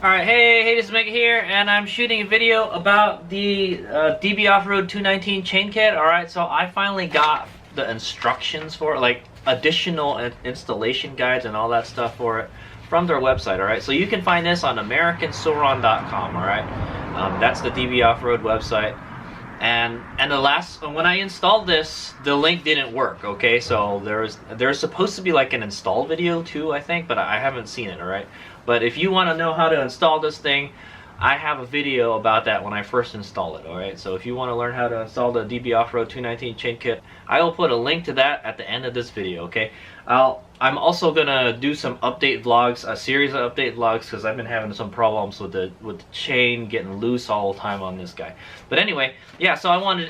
Alright, hey, this is Mega here, and I'm shooting a video about the DB Offroad 219 chain kit. Alright, so I finally got the instructions for it, like additional installation guides and all that stuff for it from their website. Alright, so you can find this on AmericanSoron.com. Alright, that's the DB Offroad website. And when I installed this, the link didn't work. Okay, so there's supposed to be like an install video too, I think, but I haven't seen it. All right, but if you want to know how to install this thing, I have a video about that when I first install it. All right, so if you want to learn how to install the DB Offroad 219 chain kit, I will put a link to that at the end of this video. Okay, I'm also gonna do some update vlogs, a series of update vlogs, because I've been having some problems with the chain getting loose all the time on this guy. But anyway, yeah. So I'm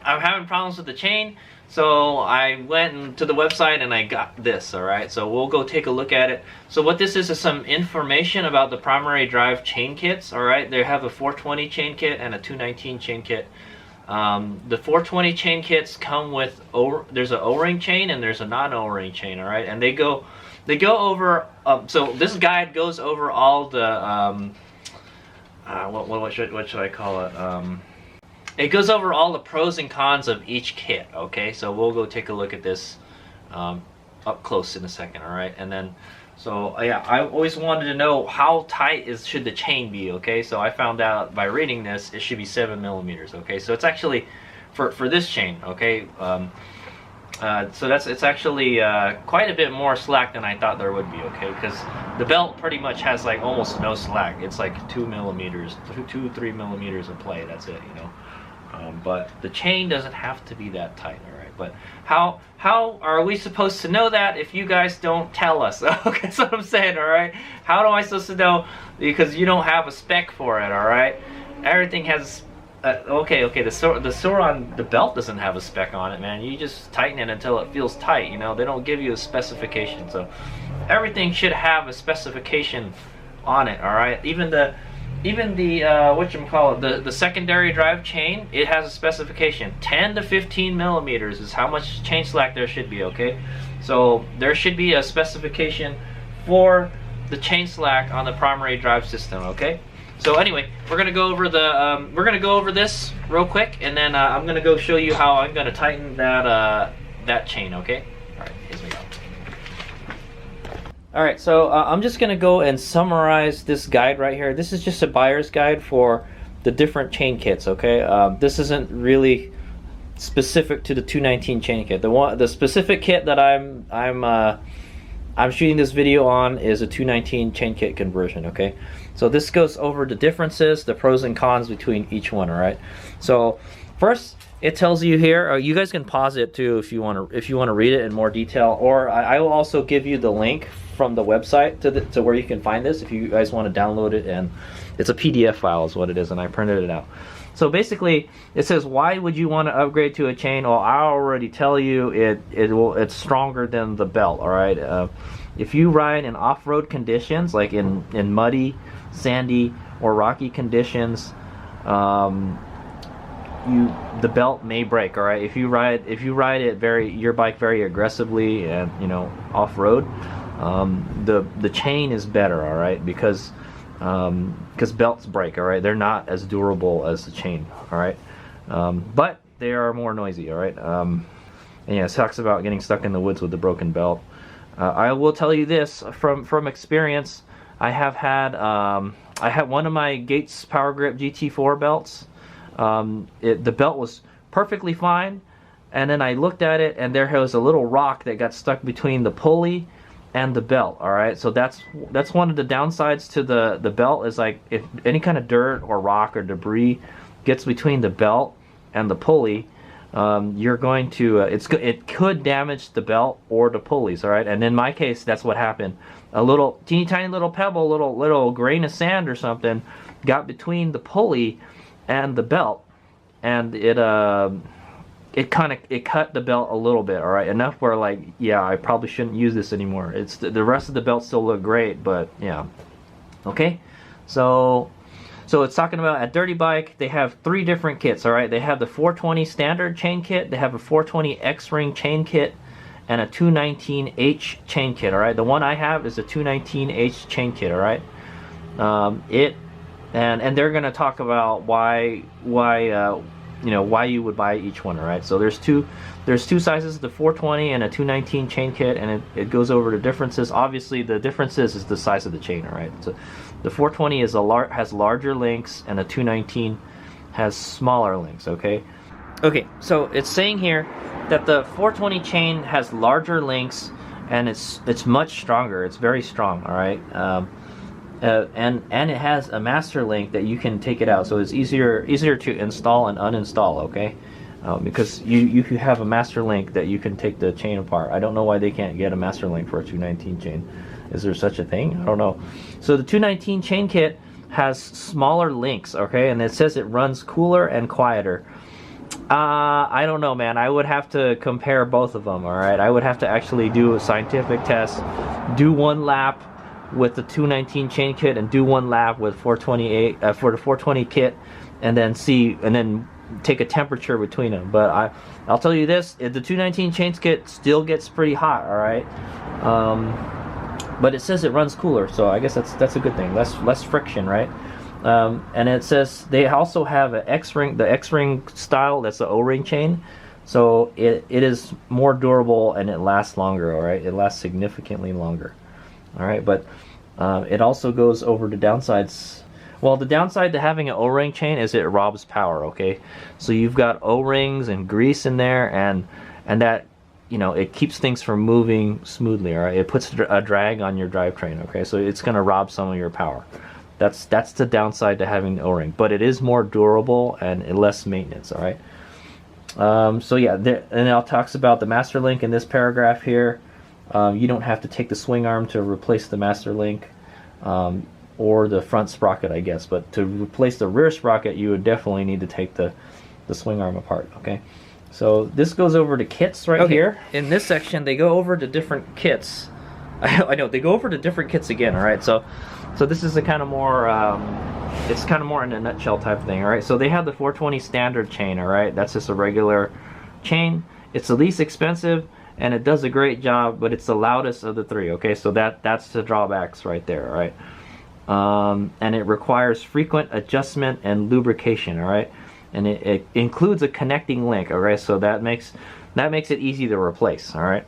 having problems with the chain, so I went to the website and I got this. All right, so we'll go take a look at it. So what this is some information about the primary drive chain kits. All right, they have a 420 chain kit and a 219 chain kit. The 420 chain kits come with there's an O-ring chain and there's a non-O-ring chain. All right, and they go over. So this guide goes over all the what should I call it? It goes over all the pros and cons of each kit. Okay, so we'll go take a look at this up close in a second. All right, and then. So yeah, I always wanted to know how tight should the chain be. Okay, so I found out by reading this it should be 7 millimeters. Okay, so it's actually for this chain. Okay, so it's actually quite a bit more slack than I thought there would be. Okay, because the belt pretty much has like almost no slack. It's like 2 millimeters, 3 millimeters of play. That's it, you know. But the chain doesn't have to be that tight. All right. But how are we supposed to know that if you guys don't tell us? Okay, that's what I'm saying. All right, how am I supposed to know? Because you don't have a spec for it. All right, everything has okay, the Soron, the belt doesn't have a spec on it, man. You just tighten it until it feels tight. You know, they don't give you a specification. So everything should have a specification on it. All right, even the whatchamacallit, the secondary drive chain, it has a specification. 10 to 15 millimeters is how much chain slack there should be. Okay, so there should be a specification for the chain slack on the primary drive system. Okay, so anyway, we're gonna go over this real quick, and then I'm gonna go show you how I'm gonna tighten that chain. Okay, all right, here we go. Alright, so I'm just going to go and summarize this guide right here. This is just a buyer's guide for the different chain kits, okay? This isn't really specific to the 219 chain kit. The specific kit that I'm shooting this video on is a 219 chain kit conversion, okay? So this goes over the differences, the pros and cons between each one, alright? So first, it tells you here, you guys can pause it too if you want to read it in more detail, or I will also give you the link from the website to where you can find this if you guys want to download it, and it's a PDF file is what it is, and I printed it out. So basically it says, why would you want to upgrade to a chain? Well, I already tell you it's stronger than the belt. All right, if you ride in off-road conditions, like in muddy, sandy, or rocky conditions, the belt may break. All right, if you ride your bike very aggressively and off-road, the chain is better. All right, because belts break. All right, they're not as durable as the chain. All right, but they are more noisy. All right, and yeah, it talks about getting stuck in the woods with the broken belt. I will tell you this from experience. I had one of my Gates Power Grip GT4 belts. The belt was perfectly fine, and then I looked at it, and there was a little rock that got stuck between the pulley and the belt. All right, so that's one of the downsides to the belt, is like if any kind of dirt or rock or debris gets between the belt and the pulley, you're going to it could damage the belt or the pulleys. All right, and in my case, that's what happened. A little teeny tiny little pebble, little grain of sand or something got between the pulley and the belt, and it cut the belt a little bit. All right, enough where, like, yeah, I probably shouldn't use this anymore. It's the rest of the belt still look great, but yeah. Okay, so it's talking about at Dirty Bike, they have 3 different kits. All right, they have the 420 standard chain kit, they have a 420 X-ring chain kit, and a 219H chain kit. All right, the one I have is a 219H chain kit. All right, and they're gonna talk about why you know, why you would buy each one. All right, so there's two sizes, the 420 and a 219 chain kit, and it goes over the differences. Obviously the differences is the size of the chain. All right, so the 420 is has larger links, and the 219 has smaller links. Okay, so it's saying here that the 420 chain has larger links, and it's much stronger. It's very strong. All right, and it has a master link that you can take it out, so it's easier to install and uninstall. Okay, because you have a master link that you can take the chain apart. I don't know why they can't get a master link for a 219 chain. Is there such a thing? I don't know. So the 219 chain kit has smaller links. Okay, and it says it runs cooler and quieter. I don't know, man. I would have to compare both of them. All right, I would have to actually do a scientific test, do one lap with the 219 chain kit and do one lap with 428 for the 420 kit, and then take a temperature between them. But I'll tell you this: the 219 chain kit still gets pretty hot. All right, but it says it runs cooler, so I guess that's a good thing. Less friction, right? And it says they also have the X-ring style. That's the O-ring chain, so it is more durable and it lasts longer. All right, it lasts significantly longer. All right, but it also goes over the downsides. Well, the downside to having an O-ring chain is it robs power. Okay, so you've got O-rings and grease in there, and that, you know, it keeps things from moving smoothly. All right, it puts a drag on your drivetrain. Okay, so it's going to rob some of your power. That's the downside to having the O-ring, but it is more durable and less maintenance. All right. So yeah, and it talks about the master link in this paragraph here. You don't have to take the swing arm to replace the master link, or the front sprocket, I guess. But to replace the rear sprocket, you would definitely need to take the swing arm apart. Okay. So this goes over to kits right here. In this section, they go over to different kits. I know they go over to different kits again. All right. So this is a kind of more, it's kind of more in a nutshell type thing. All right. So they have the 420 standard chain. All right. That's just a regular chain. It's the least expensive, and it does a great job, but it's the loudest of the 3. Okay. So that's the drawbacks right there. All right. And it requires frequent adjustment and lubrication. All right. And it includes a connecting link. All right. So that makes it easy to replace. All right.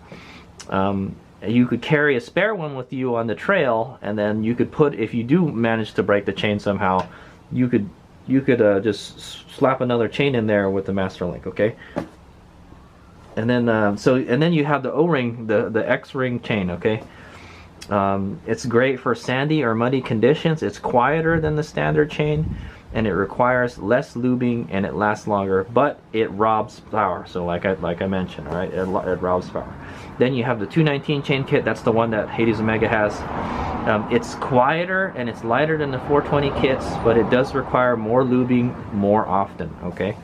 You could carry a spare one with you on the trail, and then you could put, if you do manage to break the chain somehow, you could just slap another chain in there with the master link. Okay. And then then you have the O-ring, the X-ring chain. Okay. It's great for sandy or muddy conditions. It's quieter than the standard chain, and it requires less lubing, and it lasts longer, but it robs power. So like I mentioned, all right, it robs power. Then you have the 219 chain kit. That's the one that Hades Omega has. It's quieter and it's lighter than the 420 kits, but it does require more lubing more often. Okay,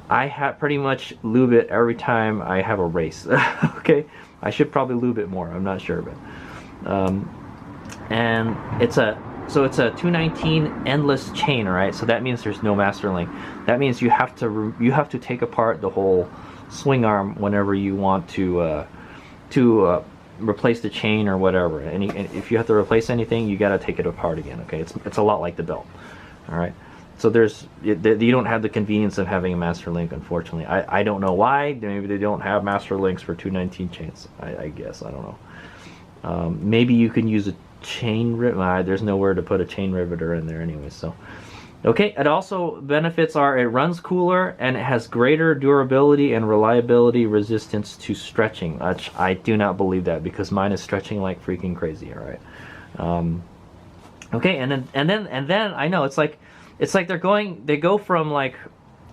I pretty much lube it every time I have a race. Okay, I should probably lube it more. I'm not sure, but and it's a 219 endless chain. All right, so that means there's no master link. That means you have to take apart the whole swing arm whenever you want to replace the chain or whatever. And if you have to replace anything, you got to take it apart again. Okay, it's a lot like the belt. All right, so you don't have the convenience of having a master link, unfortunately. I don't know why. Maybe they don't have master links for 219 chains. I guess I don't know. Maybe you can use a chain rivet. There's nowhere to put a chain riveter in there anyway. So Okay, it also benefits are it runs cooler and it has greater durability and reliability resistance to stretching. Which I do not believe that because mine is stretching like freaking crazy. All right. Okay, and then I know it's like they go from like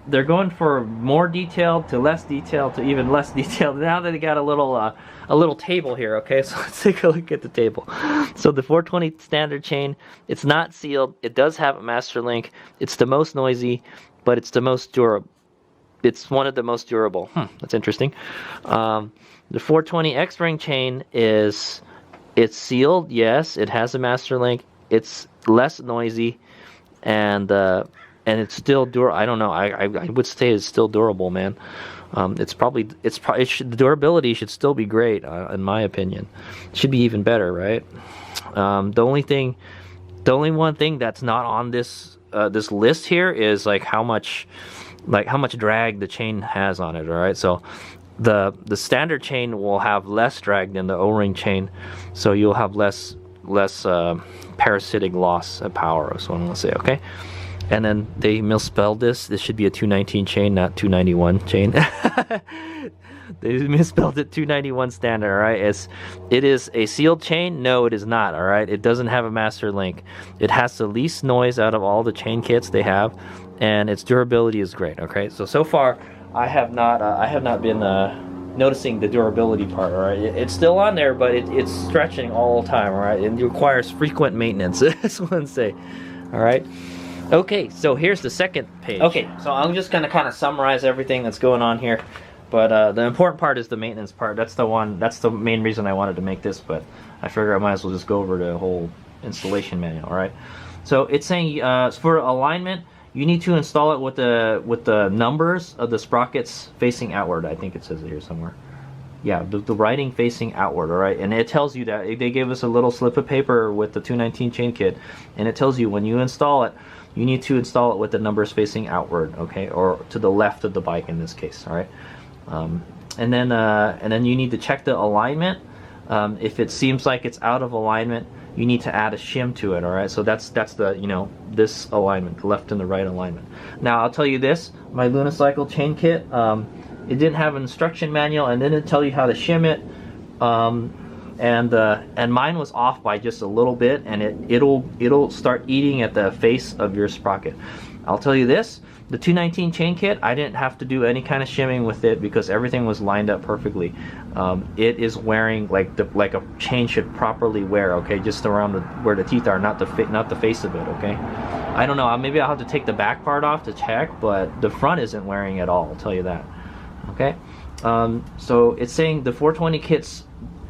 they're going for more detailed to less detailed to even less detailed. Now that they got a little table here, okay? So let's take a look at the table. So the 420 standard chain, it's not sealed. It does have a master link. It's the most noisy, but it's the most durable. It's one of the most durable. That's interesting. The 420 X-ring chain it's sealed. Yes, it has a master link. It's less noisy, and it's still durable. I don't know. I would say it's still durable, man. The durability should still be great, in my opinion. It should be even better, right? The only one thing that's not on this this list here is like how much drag the chain has on it. All right, so the standard chain will have less drag than the O-ring chain, so you'll have less parasitic loss of power. Is what I'm gonna say. Okay. And then they misspelled this. This should be a 219 chain, not 291 chain. They misspelled it 291 standard, all right? It is a sealed chain? No, it is not, all right? It doesn't have a master link. It has the least noise out of all the chain kits they have, and its durability is great, okay? So far, I have not been noticing the durability part, all right? It's still on there, but it's stretching all the time, all right? It requires frequent maintenance, that's what I'm saying, all right? Okay, so here's the second page. Okay, so I'm just gonna kind of summarize everything that's going on here, but the important part is the maintenance part. That's the main reason I wanted to make this, but I figure I might as well just go over the whole installation manual. All right, so it's saying for alignment, you need to install it with the numbers of the sprockets facing outward. I think it says it here somewhere. Yeah, the writing facing outward, all right? And it tells you that. They gave us a little slip of paper with the 219 chain kit, and it tells you when you install it, you need to install it with the numbers facing outward, okay? Or to the left of the bike in this case, all right? And then you need to check the alignment. If it seems like it's out of alignment, you need to add a shim to it, all right? So that's the, this alignment, the left and the right alignment. Now, I'll tell you this, my Lunicycle chain kit, it didn't have an instruction manual and didn't tell you how to shim it, and mine was off by just a little bit, and it'll start eating at the face of your sprocket. I'll tell you this, the 219 chain kit, I didn't have to do any kind of shimming with it because everything was lined up perfectly. It is wearing like a chain should properly wear, okay, just around where the teeth are, not the face of it, okay. I don't know, maybe I'll have to take the back part off to check, but the front isn't wearing at all, I'll tell you that. Okay, so it's saying the 420 kits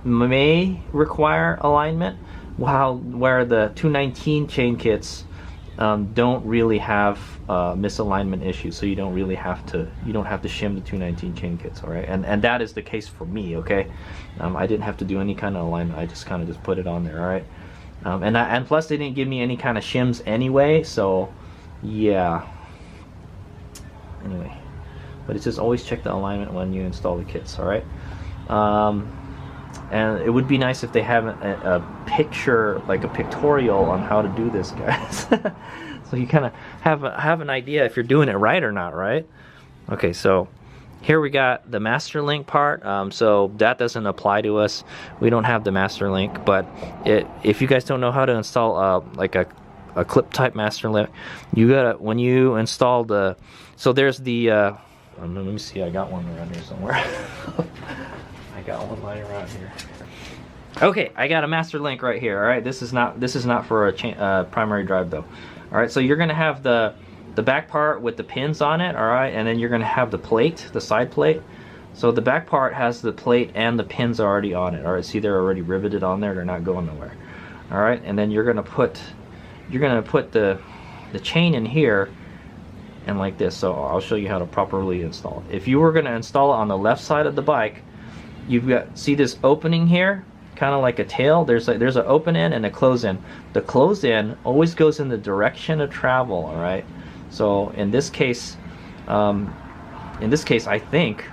may require alignment, where the 219 chain kits don't really have misalignment issues, so you don't have to shim the 219 chain kits, all right? And that is the case for me, okay? I didn't have to do any kind of alignment. I just kind of just put it on there, all right? And plus they didn't give me any kind of shims anyway, so yeah. Anyway. But it's just always check the alignment when you install the kits, all right? And it would be nice if they have a picture, like a pictorial on how to do this, guys. So you kind of have an idea if you're doing it right or not, right? Okay, so here we got the master link part. So that doesn't apply to us. We don't have the master link, but if you guys don't know how to install like a clip type master link, you gotta, when you install the, so there's the let me see, I got one around here somewhere. I got one lying around here. Okay, I got a master link right here. All right, this is not for a primary drive though. All right, so you're gonna have the back part with the pins on it. All right, and then you're gonna have the plate, the side plate. So the back part has the plate and the pins already on it. All right, see, they're already riveted on there. They're not going nowhere. All right, and then you're gonna put the chain in here. And like this, so I'll show you how to properly install it. If you were going to install it on the left side of the bike, you've got, see this opening here, kind of like a tail. There's an open end and a close end. The close end always goes in the direction of travel. All right. So in this case, I think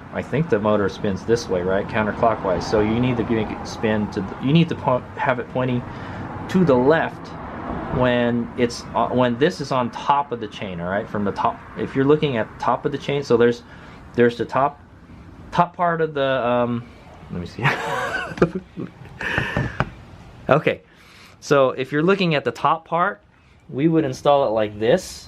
the motor spins this way, right, counterclockwise. So you need to make it spin to. You need to have it pointing to the left, when this is on top of the chain, all right, from the top. If you're looking at the top of the chain, so there's the top part of the let me see. Okay, so if you're looking at the top part, we would install it like this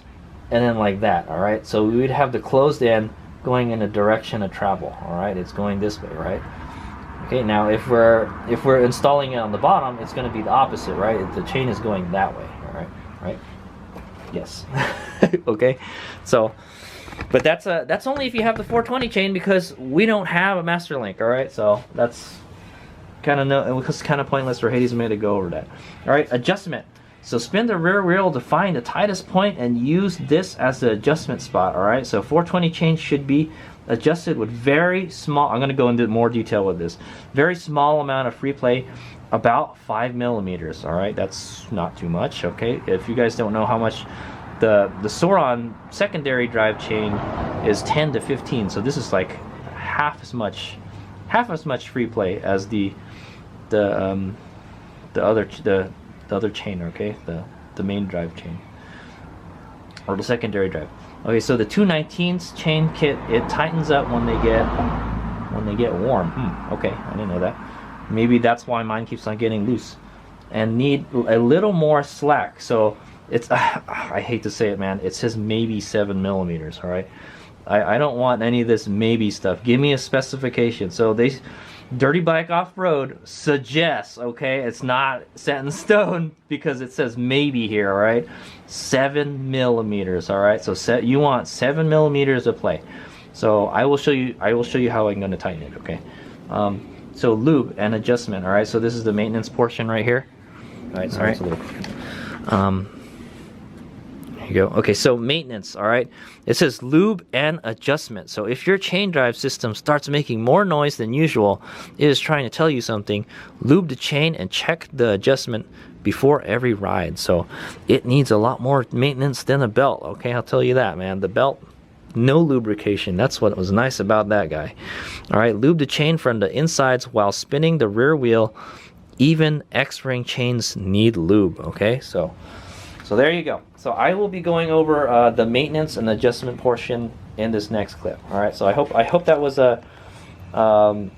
and then like that, all right? So we would have the closed end going in a direction of travel, all right? It's going this way, right? Okay, now if we're installing it on the bottom, it's going to be the opposite, right? The chain is going that way, all right? Right? Yes. Okay. So, but that's only if you have the 420 chain, because we don't have a master link, all right? So that's kind of pointless for Hades and me to go over that. All right, adjustment. So spin the rear wheel to find the tightest point and use this as the adjustment spot, all right? So 420 chain should be adjusted with very small, I'm going to go into more detail with this, very small amount of free play, about 5 millimeters, all right? That's not too much, okay? If you guys don't know how much the Sauron secondary drive chain is 10 to 15, so this is like half as much free play as the other chain, okay? The main drive chain, or the secondary drive. Okay, so the 219's chain kit, it tightens up when they get warm. Okay, I didn't know that. Maybe that's why mine keeps on getting loose and need a little more slack. So it's I hate to say it, man, it says maybe 7 millimeters, all right? I don't want any of this maybe stuff. Give me a specification. So Dirty Bike Off-Road suggests, okay, it's not set in stone because it says maybe here, all right? 7 millimeters, all right? So you want 7 millimeters of play. So I will show you how I'm going to tighten it, okay? So lube and adjustment, all right? So this is the maintenance portion right here. All right, sorry. You go. Okay, so maintenance, all right? It says lube and adjustment. So if your chain drive system starts making more noise than usual, it is trying to tell you something. Lube the chain and check the adjustment before every ride. So it needs a lot more maintenance than a belt, okay? I'll tell you that, man. The belt, no lubrication. That's what was nice about that guy. All right, lube the chain from the insides while spinning the rear wheel. Even X-ring chains need lube, okay? So there you go. So I will be going over the maintenance and adjustment portion in this next clip. All right. So I hope that was an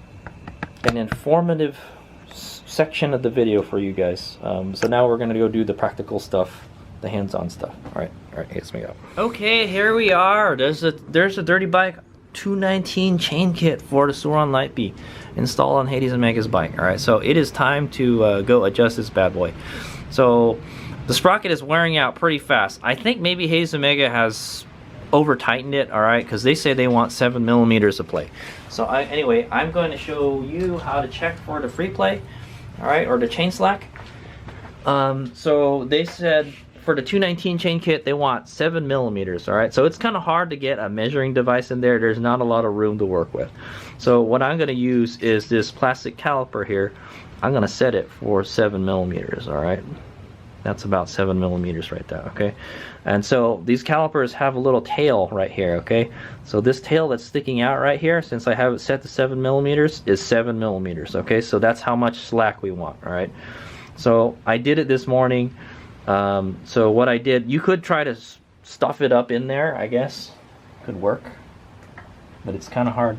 informative section of the video for you guys. So now we're gonna go do the practical stuff, the hands-on stuff. All right. Let's make it up. Okay, here we are. There's a Dirty Bike 219 chain kit for the Sauron Lightbeat installed on Hades and Mega's bike. All right. So it is time to go adjust this bad boy. So the sprocket is wearing out pretty fast. I think maybe Hades Omega has over tightened it, all right, because they say they want 7 millimeters of play. So anyway, I'm going to show you how to check for the free play, all right, or the chain slack. So they said for the 219 chain kit, they want 7 millimeters, all right? So it's kind of hard to get a measuring device in there. There's not a lot of room to work with. So what I'm going to use is this plastic caliper here. I'm going to set it for 7 millimeters, all right? That's about 7 millimeters right there, okay? And so these calipers have a little tail right here, okay? So this tail that's sticking out right here, since I have it set to 7 millimeters, is 7 millimeters, okay? So that's how much slack we want, all right? So I did it this morning. So what I did, you could try to stuff it up in there, I guess. Could work, but it's kind of hard.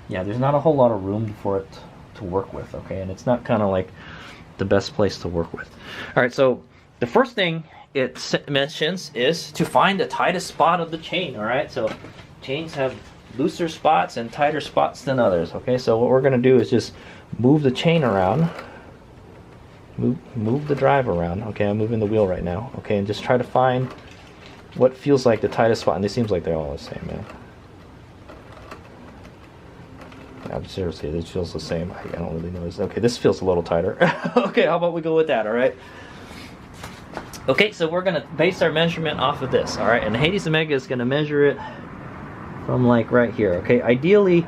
Yeah, there's not a whole lot of room for it to work with, okay? And it's not kind of like the best place to work with. All right, so the first thing it mentions is to find the tightest spot of the chain, all right? So chains have looser spots and tighter spots than others, okay? So what we're gonna do is just move the chain around, move the drive around, okay? I'm moving the wheel right now, okay? And just try to find what feels like the tightest spot, and it seems like they're all the same, man. Yeah, seriously, this feels the same. I don't really know. Okay, this feels a little tighter. Okay, how about we go with that, all right? Okay, so we're gonna base our measurement off of this, all right? And Hades Omega is gonna measure it from like right here, okay? Ideally,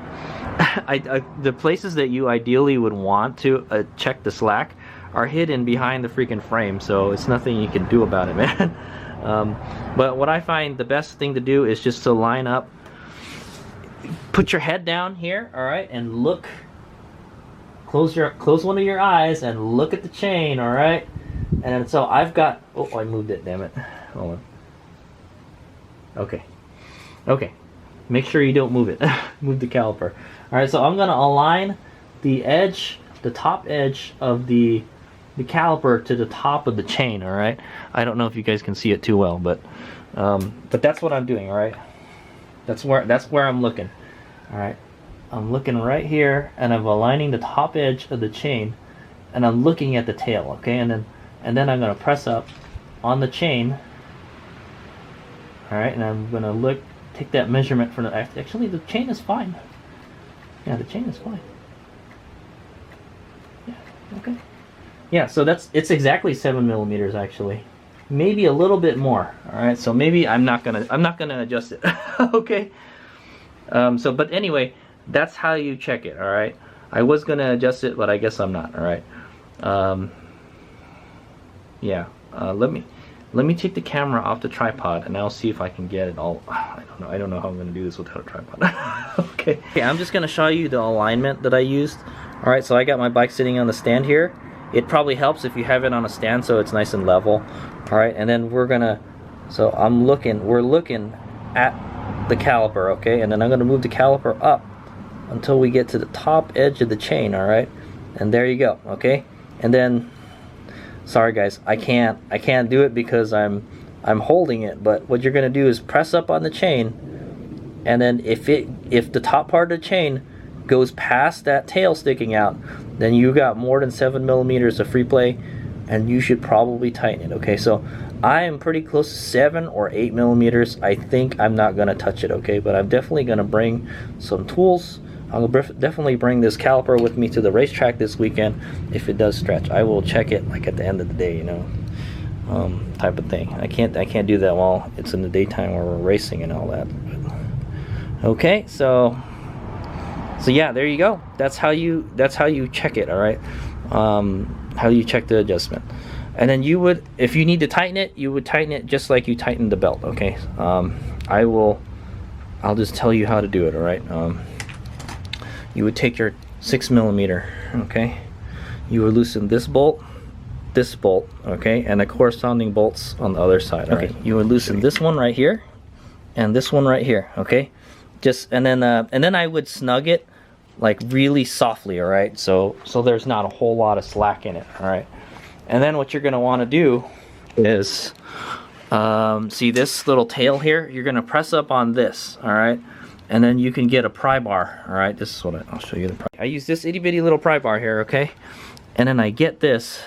the places that you ideally would want to check the slack are hidden behind the freaking frame, so it's nothing you can do about it, man. But what I find the best thing to do is just to line up, put your head down here, all right, and look, close one of your eyes and look at the chain, all right? And then so I've got, oh, I moved it, damn it. Hold on. Okay. Okay. Make sure you don't move it. Move the caliper. Alright, so I'm gonna align the edge, the top edge of the caliper to the top of the chain, alright? I don't know if you guys can see it too well, but that's what I'm doing, alright? That's where I'm looking. Alright. I'm looking right here, and I'm aligning the top edge of the chain, and I'm looking at the tail, okay? And then I'm gonna press up on the chain. Alright, and I'm gonna take that measurement from the, actually the chain is fine. Yeah, the chain is fine. Yeah, okay. Yeah, so it's exactly 7 millimeters actually. Maybe a little bit more. Alright, so maybe I'm not gonna adjust it. Okay. But anyway, that's how you check it, alright? I was gonna adjust it, but I guess I'm not, alright? Yeah, let me take the camera off the tripod and I'll see if I can get it all. I don't know how I'm gonna do this without a tripod. Okay, I'm just gonna show you the alignment that I used. Alright, so I got my bike sitting on the stand here. It probably helps if you have it on a stand so it's nice and level. Alright, and then we're looking at the caliper, okay? And then I'm gonna move the caliper up until we get to the top edge of the chain, alright? And there you go, okay? And then, sorry guys, I can't do it because I'm holding it, but what you're gonna do is press up on the chain, and then if the top part of the chain goes past that tail sticking out, then you got more than 7 millimeters of free play, and you should probably tighten it, okay? So I am pretty close to 7 or 8 millimeters. I think I'm not gonna touch it, okay? But I'm definitely gonna bring some tools. I'll definitely bring this caliper with me to the racetrack this weekend if it does stretch. I will check it like at the end of the day, you know, type of thing. I can't do that while it's in the daytime where we're racing and all that. But, okay, so yeah, there you go. That's how you check it, all right? How you check the adjustment. And then you would, if you need to tighten it, you would tighten it just like you tighten the belt, okay? I'll just tell you how to do it, all right? You would take your 6 millimeter, okay? You would loosen this bolt, okay? And the corresponding bolts on the other side, okay? You would loosen this one right here, and this one right here, okay? And then I would snug it like really softly, all right? So there's not a whole lot of slack in it, all right? And then what you're gonna wanna do is, see this little tail here? You're gonna press up on this, all right? And then you can get a pry bar, all right? This is what I'll show you the pry. I use this itty bitty little pry bar here, okay? And then I get this,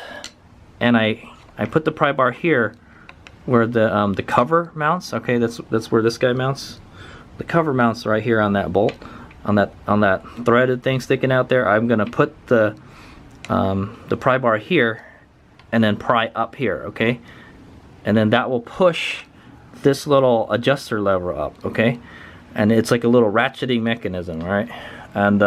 and I put the pry bar here where the cover mounts, okay? That's where this guy mounts. The cover mounts right here on that bolt, on that threaded thing sticking out there. I'm gonna put the pry bar here, and then pry up here, okay? And then that will push this little adjuster lever up, okay? And it's like a little ratcheting mechanism, right? And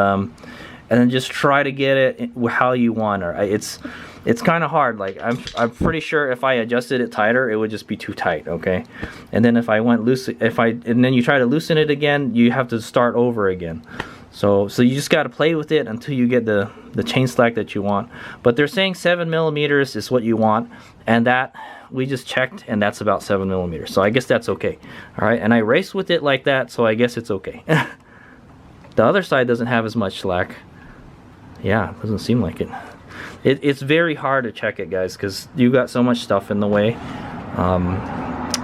then just try to get it how you want it. It's kind of hard. Like I'm pretty sure if I adjusted it tighter, it would just be too tight, okay? And then if I went loose, and then you try to loosen it again, you have to start over again. So you just got to play with it until you get the chain slack that you want. But they're saying 7 millimeters is what you want, and that we just checked, and that's about 7 millimeters. So I guess that's okay. All right, and I race with it like that, so I guess it's okay. The other side doesn't have as much slack. Yeah, it doesn't seem like it. It's very hard to check it, guys, because you got so much stuff in the way.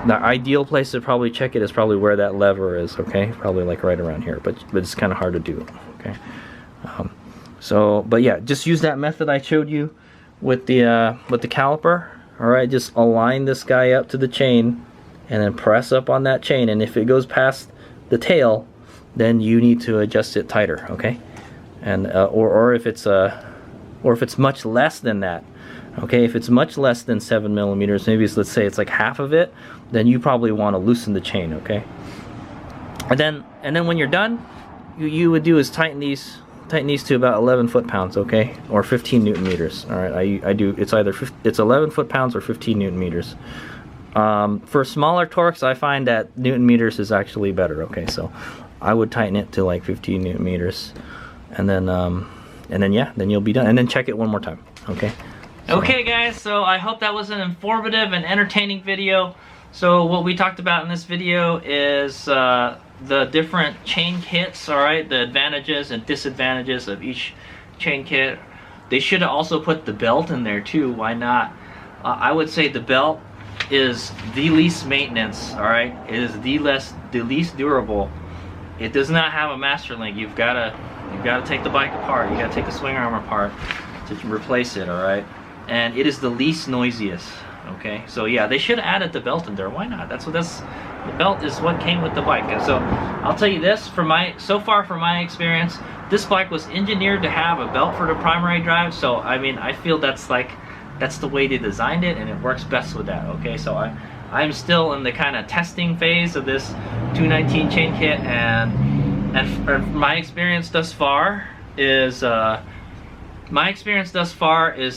The ideal place to probably check it is probably where that lever is, okay? Probably like right around here, but it's kind of hard to do, okay? But yeah, just use that method I showed you with the caliper. All right, just align this guy up to the chain, and then press up on that chain. And if it goes past the tail, then you need to adjust it tighter, okay? And or if it's much less than that. Okay, if it's much less than 7 millimeters, maybe let's say it's like half of it, then you probably want to loosen the chain, okay? And then when you're done, you would do is tighten these to about 11 foot-pounds, okay, or 15 newton meters. All right, I do. It's either it's 11 foot-pounds or 15 newton meters. For smaller torques, I find that newton meters is actually better. Okay, so I would tighten it to like 15 newton meters, and then yeah, then you'll be done. And then check it one more time. Okay. So. Okay guys, so I hope that was an informative and entertaining video. So what we talked about in this video is the different chain kits, alright, the advantages and disadvantages of each chain kit. They should have also put the belt in there too, why not? I would say the belt is the least maintenance, alright? It is the least durable. It does not have a master link. You've gotta take the bike apart, you gotta take the swing arm apart to replace it, alright? And it is the least noisiest. Okay, so yeah, they should have added the belt in there. Why not? The belt is what came with the bike. And so I'll tell you this, so far from my experience, this bike was engineered to have a belt for the primary drive. So I mean, I feel that's the way they designed it, and it works best with that. Okay, so I'm still in the kind of testing phase of this 219 chain kit, and my experience thus far is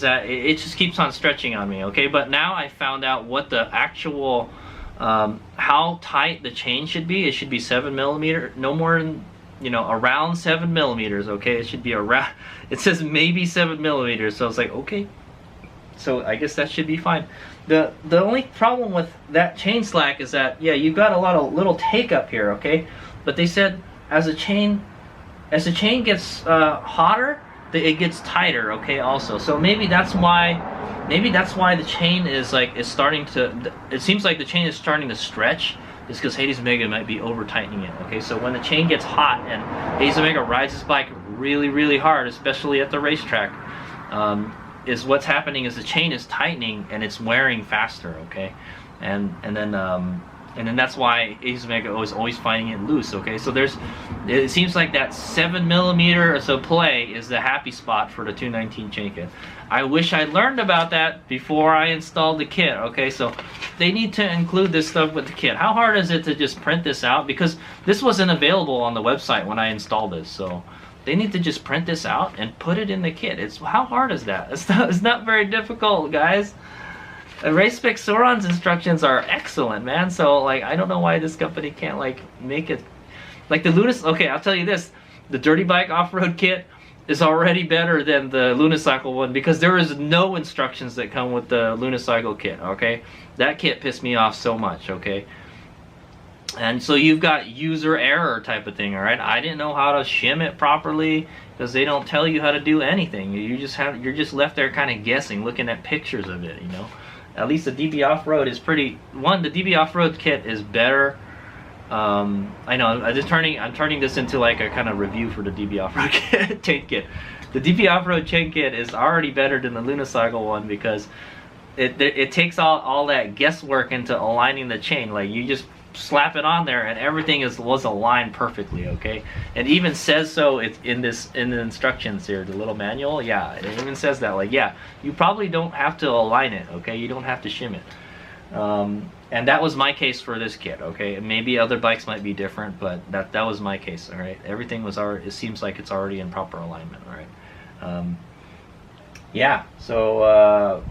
that it just keeps on stretching on me, okay? But now I found out what the actual, how tight the chain should be. It should be 7mm, no more than, around 7mm, okay? It should be around, it says maybe 7mm, so it's like, okay. So I guess that should be fine. The only problem with that chain slack is that, yeah, you've got a lot of little take up here, okay? But they said as the chain gets hotter, it gets tighter, okay, also. So maybe that's why the chain is starting to, it seems like the chain is starting to stretch, is because Hades Omega might be over tightening it, okay? So when the chain gets hot and Hades Omega rides his bike really, really hard, especially at the racetrack, is what's happening is the chain is tightening and it's wearing faster, okay? And then that's why Hades Omega is always finding it loose, okay? So it seems like that 7mm or so play is the happy spot for the 219 chain kit. I wish I learned about that before I installed the kit, okay? So they need to include this stuff with the kit. How hard is it to just print this out? Because this wasn't available on the website when I installed this, so they need to just print this out and put it in the kit. How hard is that? It's not very difficult, guys. Race Spec Sauron's instructions are excellent, man. So I don't know why this company can't make it like the okay, I'll tell you this: the Dirty Bike Off-Road kit is already better than the Lunicycle one because there is no instructions that come with the Lunicycle kit. Okay, that kit pissed me off so much. Okay, and so you've got user error type of thing. All right, I didn't know how to shim it properly because they don't tell you how to do anything. You're just left there kind of guessing, looking at pictures of it. At least the DB Off-Road is the DB Off-Road kit is better. I know, I'm turning this into a kind of review for the DB Off-Road chain kit. The DB Off-Road chain kit is already better than the Lunicycle one because it takes all that guesswork into aligning the chain. You just slap it on there and everything was aligned perfectly, okay? It even says so in the instructions here, the little manual. Yeah, it even says that, yeah, you probably don't have to align it, okay? You don't have to shim it. And that was my case for this kit, okay? Maybe other bikes might be different, but that was my case, all right? Everything was already, it seems like it's already in proper alignment, all right? Yeah, so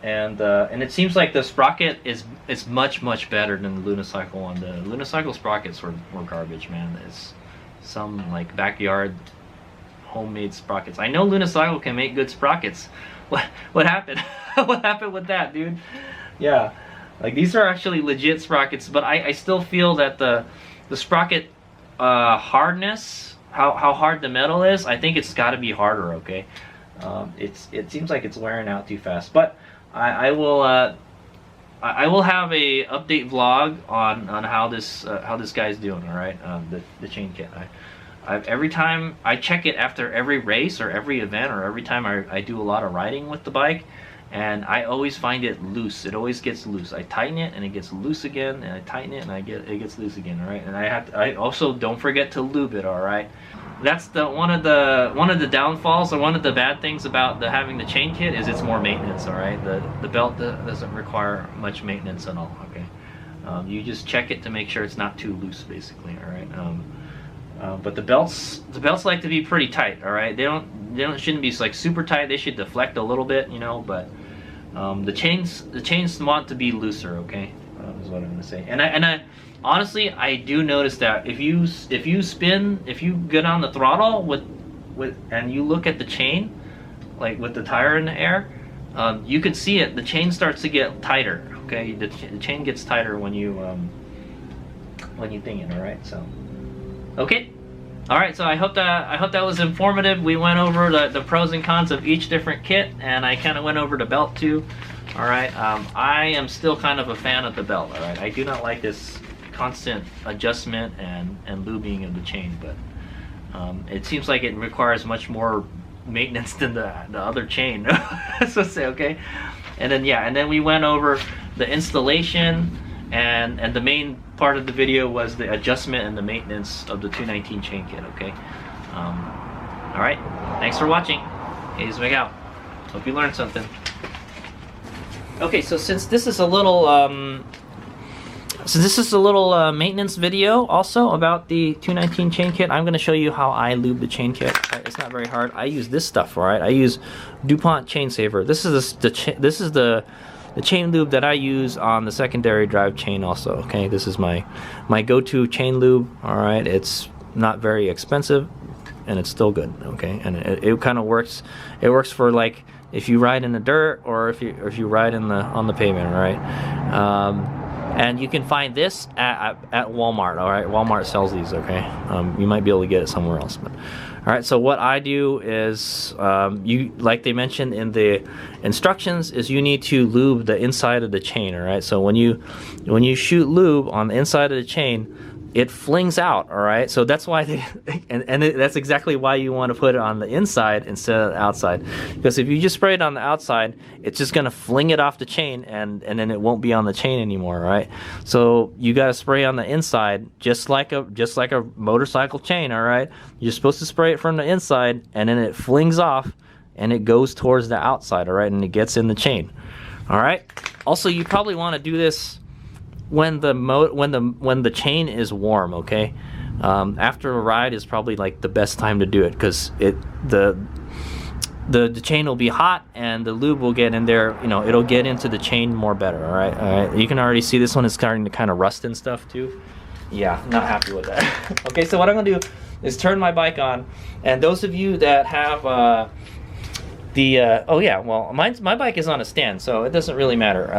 and it seems like the sprocket is much better than the Lunicycle one. The Lunicycle sprockets were garbage, man. It's some backyard homemade sprockets. I know Lunicycle can make good sprockets. What happened? What happened with that, dude? Yeah, these are actually legit sprockets, but I still feel that the sprocket hardness, how hard the metal is, I think it's got to be harder, okay? It seems like it's wearing out too fast, but I will have a update vlog on how this guy's doing. All right, the chain kit. Every time I check it after every race or every event or every time I do a lot of riding with the bike, and I always find it loose. It always gets loose. I tighten it and it gets loose again, and I tighten it and it gets loose again. All right, and I also don't forget to lube it. All right. That's one of the downfalls, or one of the bad things about having the chain kit is it's more maintenance. All right, the belt doesn't require much maintenance at all. Okay, you just check it to make sure it's not too loose, basically. All right, but the belts like to be pretty tight. All right, they shouldn't be super tight. They should deflect a little bit, but the chains want to be looser. Okay, is what I'm gonna say. And I honestly, I do notice that if you get on the throttle with and you look at the chain, with the tire in the air, you can see it. The chain starts to get tighter. Okay, the chain gets tighter when you ding it. All right, so okay. All right, so I hope that was informative. We went over the pros and cons of each different kit, and I kind of went over the belt too. All right, I am still kind of a fan of the belt. All right, I do not like this constant adjustment and lubing of the chain, but it seems like it requires much more maintenance than the other chain. So say okay, and then we went over the installation. And the main part of the video was the adjustment and the maintenance of the 219 chain kit, okay? All right, thanks for watching. Hayes Meg out. Hope you learned something. Okay, so since this is a little maintenance video also about the 219 chain kit, I'm going to show you how I lube the chain kit. Right? It's not very hard. I use this stuff, all right? I use DuPont Chain Saver. This is the chain lube that I use on the secondary drive chain also, okay? This is my go-to chain lube, all right? It's not very expensive, and it's still good, okay? And it kind of works. It works for like if you ride in the dirt or if you ride on the pavement, all right? And you can find this at Walmart, all right? Walmart sells these, okay? You might be able to get it somewhere else, but all right. So what I do is, like they mentioned in the instructions, is you need to lube the inside of the chain, all right? So when you shoot lube on the inside of the chain, it flings out, all right? So that's why that's exactly why you want to put it on the inside instead of the outside. Because if you just spray it on the outside, it's just gonna fling it off the chain, and then it won't be on the chain anymore, right? So you gotta spray on the inside, just like a motorcycle chain, all right? You're supposed to spray it from the inside, and then it flings off, and it goes towards the outside, all right? And it gets in the chain, all right? Also, you probably want to do this when the chain is warm, okay? After a ride is probably like the best time to do it, because the chain will be hot and the lube will get in there. You know, it'll get into the chain more better. All right. You can already see this one is starting to kind of rust and stuff too. Yeah, not happy with that. Okay, so what I'm gonna do is turn my bike on, and those of you that have oh yeah, well my bike is on a stand, so it doesn't really matter.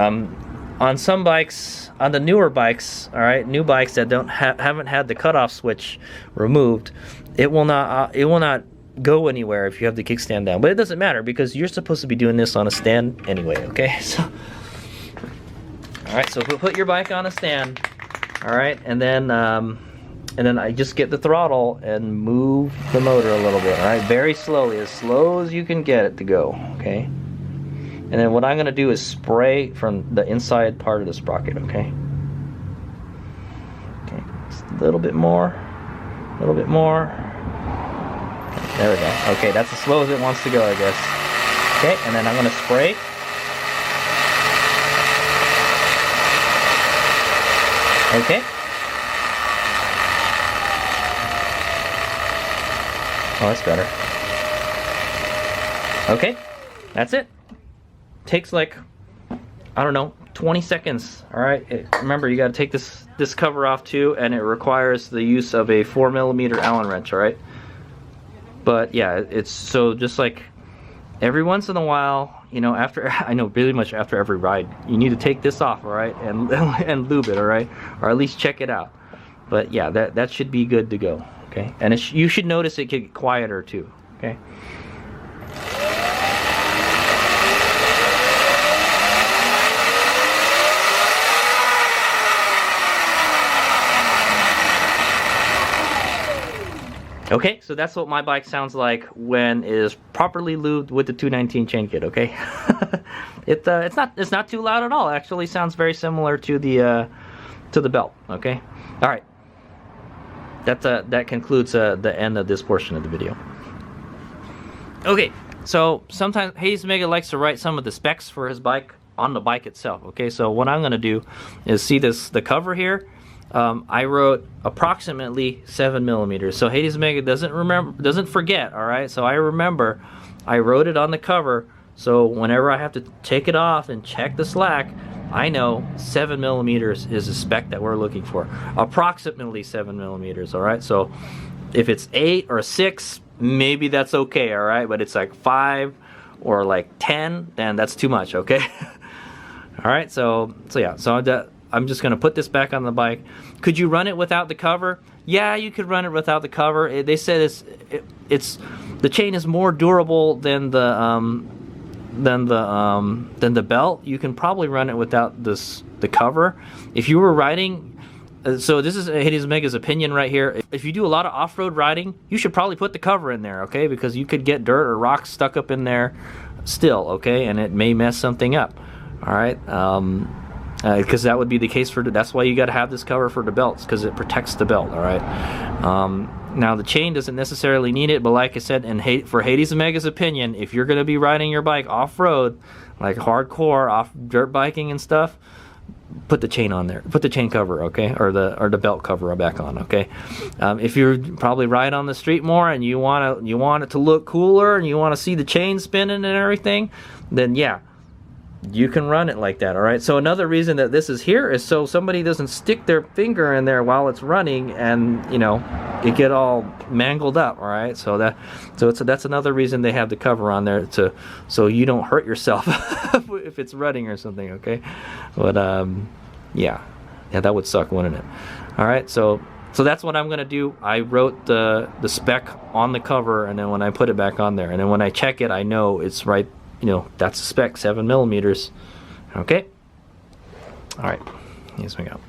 On some bikes, on the newer bikes, all right, new bikes that haven't had the cutoff switch removed, it will not go anywhere if you have the kickstand down. But it doesn't matter, because you're supposed to be doing this on a stand anyway, okay? So, all right, so put your bike on a stand, all right, and then I just get the throttle and move the motor a little bit, all right, very slowly, as slow as you can get it to go, okay? And then what I'm going to do is spray from the inside part of the sprocket, okay? Okay, just a little bit more, a little bit more. There we go. Okay, that's as slow as it wants to go, I guess. Okay, and then I'm going to spray. Okay. Oh, that's better. Okay, that's it. Takes like, I don't know, 20 seconds. All right, remember, you got to take this cover off too, and it requires the use of a 4mm Allen wrench. All right, but yeah, it's so just like every once in a while, you know, after I know really much after every ride, you need to take this off, all right, and lube it, all right, or at least check it out. But yeah, that should be good to go. Okay, and you should notice it get quieter too. Okay. Okay, so that's what my bike sounds like when it is properly lubed with the 219 chain kit. Okay, it's not too loud at all. It actually sounds very similar to the belt. Okay, all right. That concludes the end of this portion of the video. Okay, so sometimes Hayes Mega likes to write some of the specs for his bike on the bike itself. Okay, so what I'm gonna do is see the cover here. I wrote approximately 7mm. So Hades Mega doesn't forget, all right? So I remember I wrote it on the cover, so whenever I have to take it off and check the slack, I know 7mm is the spec that we're looking for. Approximately 7mm, all right? So if it's 8 or 6, maybe that's okay, all right? But it's like 5 or like 10, then that's too much, okay? All right, so yeah, so I'm just gonna put this back on the bike. Could you run it without the cover? Yeah, you could run it without the cover. They said it's the chain is more durable than the belt. You can probably run it without the cover. If you were riding, so this is Hades Omega's opinion right here. If you do a lot of off-road riding, you should probably put the cover in there, okay? Because you could get dirt or rocks stuck up in there still, okay? And it may mess something up, all right? Because that would be the case for, that's why you got to have this cover for the belts, because it protects the belt, all right? Now the chain doesn't necessarily need it, but like I said, for Hades Omega's opinion, if you're going to be riding your bike off-road, like hardcore off dirt biking and stuff, put the chain on there. Put the chain cover, okay, or the belt cover back on, okay. If you're probably ride on the street more and you want it to look cooler and you want to see the chain spinning and everything, then yeah, you can run it like that, all right? So another reason that this is here is so somebody doesn't stick their finger in there while it's running and, you know, it get all mangled up, all right? So that's another reason they have the cover on there, so you don't hurt yourself if it's running or something, okay? But yeah, that would suck, wouldn't it? All right, so that's what I'm gonna do. I wrote the spec on the cover, and then when I put it back on there, and then when I check it, I know it's right. You know, that's the spec, 7 millimeters. Okay. All right. Here's we go.